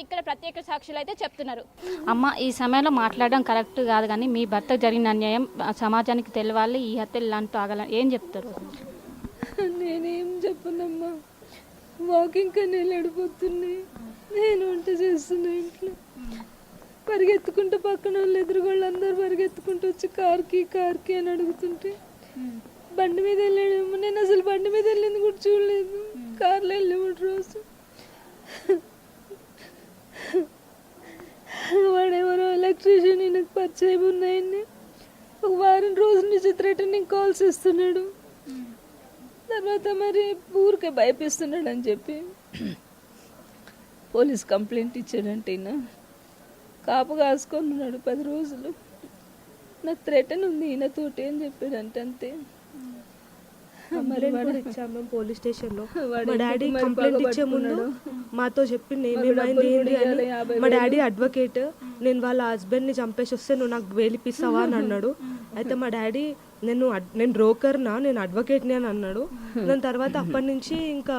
ఇక్కడ ప్రత్యేక సాక్షులు అయితే చెప్తున్నారు. అమ్మ, ఈ సమయంలో మాట్లాడడం కరెక్ట్ కాదు, కానీ మీ భర్తకు జరిగిన అన్యాయం సమాజానికి తెలవాలి, ఈ హత్యలు ఇలాంటి ఆగాలని ఏం చెప్తారు? నేనేం చెప్పనమ్మా, వాకింగ్ కానీ వెళ్ళిపోతున్నాయి, నేను వంట చేస్తున్నా ఇంట్లో. పరిగెత్తుకుంటూ పక్కన వాళ్ళు ఎదురుగోళ్ళు అందరూ పరిగెత్తుకుంటూ వచ్చి కార్కి అని అడుగుతుంటే బండి మీద వెళ్ళాడేమో. నేను అసలు బండి మీద వెళ్ళింది కూడా చూడలేదు, కార్లో వెళ్ళేమో రోజు. వాడెవరో ఎలక్ట్రీషియన్, నాకు పరిచయం ఉన్నాయని ఒక వారం రోజుల నుంచి థ్రెటనింగ్ కాల్స్ ఇస్తున్నాడు. తర్వాత మరి ఊరికే భయపిస్తున్నాడు అని చెప్పి పోలీస్ కంప్లైంట్ ఇచ్చాడంటే ఈయన కాపు కాసుకొని ఉన్నాడు 10 రోజులు. నాకు థ్రెటన్ ఉంది ఈయనతోటి అని చెప్పాడంటే అంతే. ఇచ్చాము పోలీస్ స్టేషన్లో. మా డాడీ కంప్లైంట్ ఇచ్చే ముందు మాతో చెప్పింది ఏమేమైంది ఏంటి అని. మా డాడీ అడ్వకేట్, నేను వాళ్ళ హస్బెండ్ని చంపేసి వస్తే నువ్వు నాకు వేలిపిస్తావా అని అన్నాడు. అయితే మా డాడీ నేను బ్రోకర్నా, నేను అడ్వకేట్ని అని అన్నాడు. దాని తర్వాత అప్పటి నుంచి ఇంకా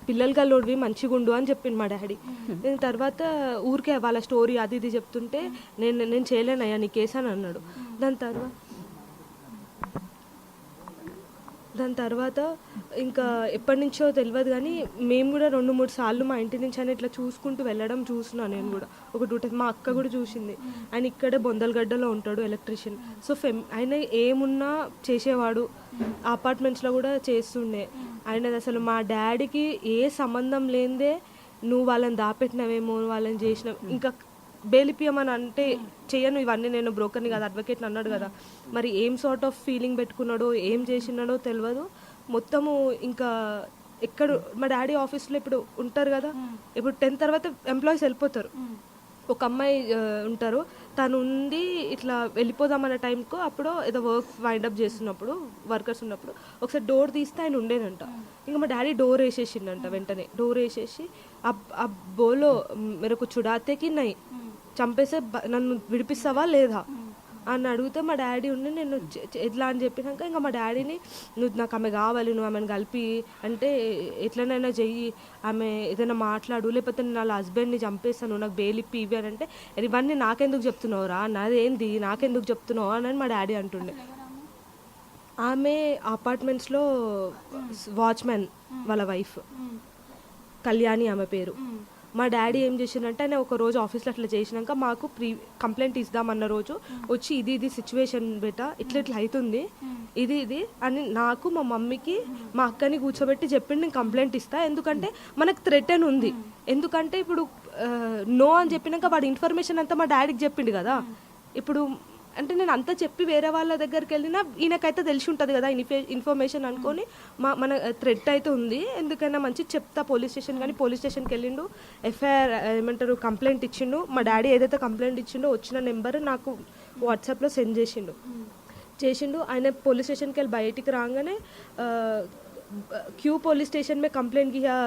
పిల్లలు గల్లోడివి మంచిగా ఉండు అని చెప్పింది మా డాడీ. నేను తర్వాత ఊరికే వాళ్ళ స్టోరీ అది ఇది చెప్తుంటే నేను చేయలేనయ్యా నీ కేసు అని అన్నాడు. దాని తర్వాత ఇంకా ఎప్పటి నుంచో తెలియదు, కానీ మేము కూడా 2-3 సార్లు మా ఇంటి నుంచి అని ఇట్లా చూసుకుంటూ వెళ్ళడం చూసినా. నేను కూడా ఒక 2 times మా అక్క కూడా చూసింది. ఆయన ఇక్కడే బొందలగడ్డలో ఉంటాడు, ఎలక్ట్రీషియన్. సో ఆయన ఏమున్నా చేసేవాడు, అపార్ట్మెంట్స్లో కూడా చేస్తుండే. ఆయన అసలు మా డాడీకి ఏ సంబంధం లేనిదే నువ్వు వాళ్ళని దాపెట్టినవేమో, వాళ్ళని చేసినావు, ఇంకా బెయిలిపియమని అంటే చెయ్యను ఇవన్నీ, నేను బ్రోకర్ని కాదు అడ్వకేట్ని అన్నాడు కదా. మరి ఏం సార్ట్ ఆఫ్ ఫీలింగ్ పెట్టుకున్నాడో ఏం చేసినాడో తెలియదు. మొత్తము ఇంకా మా డాడీ ఆఫీస్లో ఇప్పుడు ఉంటారు కదా, ఇప్పుడు 10 తర్వాత ఎంప్లాయీస్ వెళ్ళిపోతారు. ఒక అమ్మాయి ఉంటారు, తను ఉండి ఇట్లా వెళ్ళిపోదామన్న టైంకు అప్పుడు ఏదో వర్క్ వైండప్ చేస్తున్నప్పుడు వర్కర్స్ ఉన్నప్పుడు ఒకసారి డోర్ తీస్తే ఆయన ఉండేనంట. ఇంకా మా డాడీ డోర్ వేసేసిండంట. వెంటనే డోర్ వేసేసి ఆ బోలో మెరకు చుడాతేకి నై చంపేసే నన్ను విడిపిస్తావా లేదా అని అడిగితే మా డాడీ ఉండి నేను ఎట్లా అని చెప్పినాక ఇంకా మా డాడీని నువ్వు నాకు ఆమె కావాలి, నువ్వు ఆమెను కలిపి అంటే ఎట్లనైనా చెయ్యి, ఆమె ఏదైనా మాట్లాడు, లేకపోతే నేను వాళ్ళ హస్బెండ్ని చంపేస్తాను, నాకు బెయిల్ ఇప్పి ఇవి అని అంటే ఇవన్నీ నాకెందుకు చెప్తున్నావురా, నాదేంది నాకెందుకు చెప్తున్నావు అని మా డాడీ అంటుండే. ఆమె అపార్ట్మెంట్స్లో వాచ్మెన్, వాళ్ళ వైఫ్ కళ్యాణి ఆమె పేరు. మా డాడీ ఏం చేసిందంటే ఆయన ఒక రోజు ఆఫీస్లో అట్లా చేసినాక మాకు కంప్లైంట్ ఇద్దామన్న రోజు వచ్చి ఇది సిచ్యువేషన్ బేటా ఇట్లా అవుతుంది ఇది అని నాకు మా మమ్మీకి మా అక్కని కూర్చోబెట్టి చెప్పింది, నేను కంప్లైంట్ ఇస్తా, ఎందుకంటే మనకు థ్రెటన్ ఉంది. ఎందుకంటే ఇప్పుడు నో అని చెప్పినాక వాడి ఇన్ఫర్మేషన్ అంతా మా డాడీకి చెప్పిండు కదా. ఇప్పుడు అంటే నేను అంతా చెప్పి వేరే వాళ్ళ దగ్గరికి వెళ్ళినా ఈయనకైతే తెలిసి ఉంటుంది కదా ఇన్ఫర్మేషన్ అనుకొని మన థ్రెట్ అయితే ఉంది, ఎందుకైనా మంచి చెప్తా పోలీస్ స్టేషన్. కానీ పోలీస్ స్టేషన్కి వెళ్ళిండు, ఎఫ్ఐఆర్ ఏమంటారు కంప్లైంట్ ఇచ్చిండు. మా డాడీ ఏదైతే కంప్లైంట్ ఇచ్చిండో వచ్చిన నెంబర్ నాకు వాట్సాప్లో సెండ్ చేసిండు. ఆయన పోలీస్ స్టేషన్కి వెళ్ళి బయటికి రాగానే క్యూ పోలీస్ స్టేషన్ మే కంప్లైంట్ కియా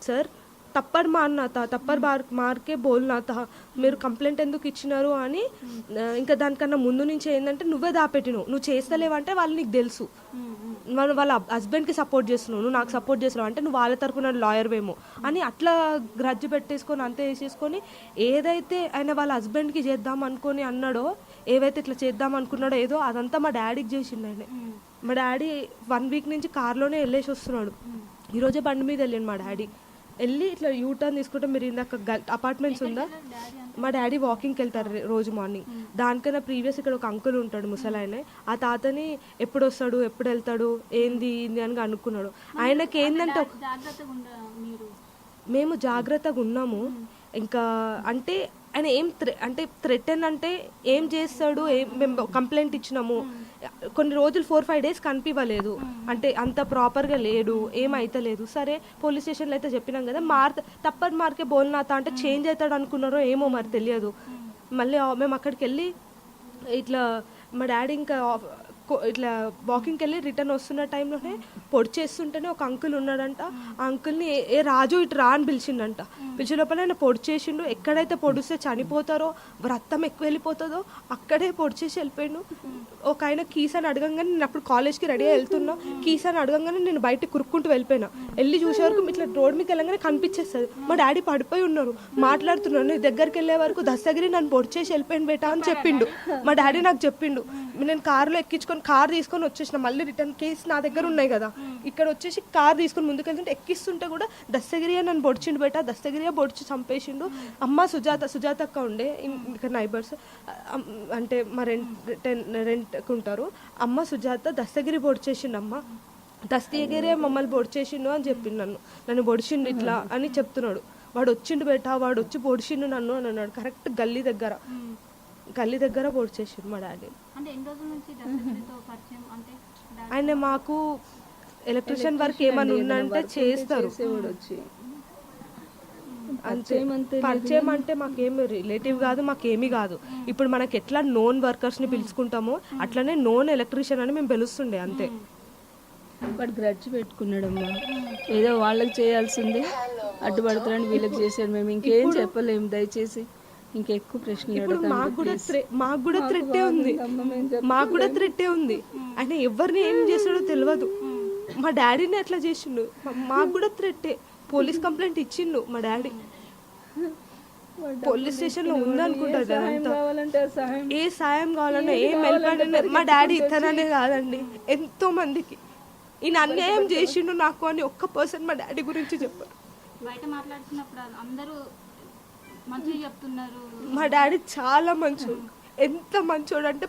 సార్, తప్పర్ మారనా తా, తప్పర్ మార్కే బోల్నా తా, మీరు కంప్లైంట్ ఎందుకు ఇచ్చినారు అని. ఇంకా దానికన్నా ముందు నుంచి ఏంటంటే నువ్వే దాపెట్టినావు, నువ్వు చేస్తలేవంటే వాళ్ళు నీకు తెలుసు, మనం వాళ్ళ హస్బెండ్కి సపోర్ట్ చేస్తున్నావు, నువ్వు నాకు సపోర్ట్ చేస్తున్నావు అంటే నువ్వు వాళ్ళ తరపున లాయర్వేమో అని అట్లా గ్రడ్జ్ పెట్టేసుకొని అంతే వేసేసుకొని ఏదైతే ఆయన వాళ్ళ హస్బెండ్కి చేద్దాం అనుకొని అన్నాడో, ఏవైతే ఇట్లా చేద్దాం అనుకున్నాడో ఏదో అదంతా మా డాడీకి చేసిండు ఆయన. మా డాడీ 1 week నుంచి కార్లోనే వెళ్ళేసి వస్తున్నాడు. ఈరోజే బండి మీద వెళ్ళాను మా డాడీ. వెళ్ళి ఇట్లా యూటర్న్ తీసుకుంటే మీరు ఇందాక అపార్ట్మెంట్స్ ఉందా, మా డాడీ వాకింగ్కి వెళ్తారు రోజు మార్నింగ్. దానికన్నా ప్రీవియస్ ఇక్కడ ఒక అంకుల్ ఉంటాడు ముసలాయనే, ఆ తాతని ఎప్పుడు వస్తాడు ఎప్పుడు వెళ్తాడు ఏంది అని అనుకున్నాడు. ఆయనకి ఏంటంటే మేము జాగ్రత్తగా ఉన్నాము. ఇంకా అంటే ఆయన ఏం అంటే థ్రెటన్ అంటే ఏం చేస్తాడు, మేము కంప్లైంట్ ఇచ్చినాము, కొన్ని రోజులు 4-5 days కనిపించలేదు, అంటే అంత ప్రాపర్గా లేడు, ఏమైతలేదు. సరే పోలీస్ స్టేషన్లో అయితే చెప్పినాం కదా, తప్పని మార్కే బోల్నాథ అంటే చేంజ్ అవుతాడు అనుకున్నారో ఏమో మరి తెలియదు. మళ్ళీ మేము అక్కడికి వెళ్ళి ఇట్లా మా డాడీ ఇంకా ఇట్లా వాకింగ్కి వెళ్ళి రిటర్న్ వస్తున్న టైంలోనే పొడి చేస్తుంటేనే ఒక అంకుల్ ఉన్నాడంట. ఆ అంకుల్ని ఏ రాజు ఇటు రా అని పిలిచిండంట. పిలిచే లోపల ఆయన పొడి చేసిండు. ఎక్కడైతే పొడిస్తే చనిపోతారో, రక్తం ఎక్కువ వెళ్ళిపోతుందో అక్కడే పొడి చేసి వెళ్ళిపోయాడు. ఒక ఆయన కీస్ అని అడగంగానే, నేను అప్పుడు కాలేజ్కి రెడీగా వెళ్తున్నా, కీస్ అని అడగంగానే నేను బయట కురుక్కుంటూ వెళ్ళిపోయినా. వెళ్ళి చూసే వరకు ఇట్లా రోడ్ మీకు వెళ్ళగానే కనిపించేస్తుంది. మా డాడీ పడిపోయి ఉన్నారు, మాట్లాడుతున్నాను. నేను దగ్గరికి వెళ్ళే వరకు దస్తగిరి నన్ను పొడి చేసి వెళ్ళిపోయాను బేటా అని చెప్పిండు. మా డాడీ నాకు చెప్పిండు. నేను కార్లో ఎక్కించుకొని కార్ తీసుకొని వచ్చేసిన. మళ్ళీ రిటర్న్ కేసు నా దగ్గర ఉన్నాయి కదా, ఇక్కడ వచ్చేసి కార్ తీసుకొని ముందుకెళ్తుంటే ఎక్కిస్తుంటే కూడా దస్తగిరియా నన్ను పొడిచిండు బేటా, దస్తగిరియా పొడిచి చంపేసిండు. అమ్మ సుజాత అక్క ఉండే ఇక్కడ నైబర్స్, అంటే మా రెంట్కి ఉంటారు. అమ్మ సుజాత దస్తగిరి పొడిచేసిండు, అమ్మ దస్తగిరియా మమ్మల్ని పొడిచేసిండు అని చెప్పిండు. నన్ను పొడిచిండు ఇట్లా అని చెప్తున్నాడు. వాడు వచ్చిండు బేటా, వాడు వచ్చి పొడిచిండు నన్ను అని అన్నాడు. కరెక్ట్ గల్లీ దగ్గర పొడిచేసిండు మా డాడీ. అంటే ఎన్ని రోజుల నుంచి దస్తగిరితో పరిచయం? అంటే ఆయన మాకు ఎలక్ట్రిషియన్ వర్క్ ఏమైనా ఉందంటే చేస్తారు వచ్చి అంతే. పరిచయం అంటే మాకేమి రిలేటివ్ కాదు, మాకేమీ కాదు. ఇప్పుడు మనకి ఎట్లా నోన్ వర్కర్స్ని పిలుచుకుంటామో అట్లనే నోన్ ఎలక్ట్రీషియన్ అని మేము పిలుస్తుండే అంతే. వాడు గ్రడ్జ్ పెట్టుకున్నాడమ్మా, ఏదో వాళ్ళకి చేయాల్సింది అడ్డుపడతారని వీళ్ళకి చేశాడు. మేము ఇంకేం చెప్పలేము, దయచేసి ఇంకెక్కువ ప్రశ్నలు ఇప్పుడు మాకు కూడా థ్రెట్టే ఉంది. ఆయన ఎవరిని ఏం చేస్తాడో తెలియదు. మా డాడీని అట్లా చేసిండు, మాకు కూడా థ్రెట్టే. పోలీస్ కంప్లైంట్ ఇచ్చిండు మా డాడీ. పోలీస్ స్టేషన్ లో ఉందనుకుంటారు. ఏ సాయం కావాలన్నా ఏం వెళ్ళిపోయినా మా డాడీ ఇతననే కాదండి, ఎంతో మందికి ఈయన అన్యాయం చేసిండు నాకు అని ఒక్క పర్సన్ మా డాడీ గురించి చెప్పారు. బయట మాట్లాడుతున్నప్పుడు అందరూ మంచిగా చెప్తున్నారు. మా డాడీ చాలా మంచోడు, ఎంత మంచోడు అంటే